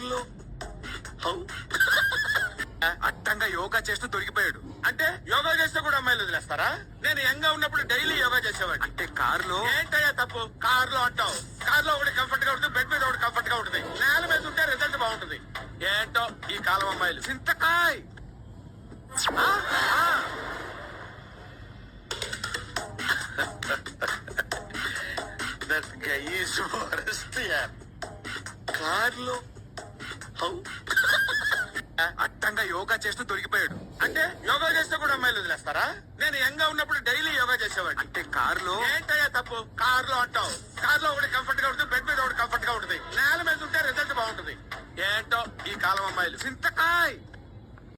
కారులో అట్టంగా యోగా చేస్తూ దొరికిపోయాడు. అంటే యోగా చేస్తే కూడా అమ్మాయిలు వదిలేస్తారా? నేను యంగ్ గా ఉన్నప్పుడు డైలీ యోగా చేసేవాడిని. అంటే కారులో ఏంటయ్యా తప్పు? కార్ లో అంటావు. కార్ లో ఒకటి కంఫర్ట్ గా ఉంటుంది, బెడ్ మీద ఒకటి కంఫర్ట్ గా ఉంటుంది. నేల మీద ఉంటే రిజల్ట్ బాగుంటుంది. ఏంటో ఈ కాలం అమ్మాయిలు. చింతకాయ్ దట్ గై ఈజ్ వరస్ట్ యార్. కారులో అట్టంగా యోగా చేస్తూ దొరికిపోయాడు. అంటే యోగా చేస్తే కూడా అమ్మాయిలు వదిలేస్తారా? నేను యంగ్ గా ఉన్నప్పుడు డైలీ యోగా చేసేవాడిని. అంటే కారులో ఏంటయ్యా తప్పు? కార్ లో అంటావు. కార్ లో ఒకటి కంఫర్ట్ గా ఉంటుంది, బెడ్ మీద ఒకటి కంఫర్ట్ గా ఉంటుంది. నేల మీద ఉంటే రిజల్ట్ బాగుంటుంది. ఏంటో ఈ కాలం అమ్మాయిలు. చింతకాయ్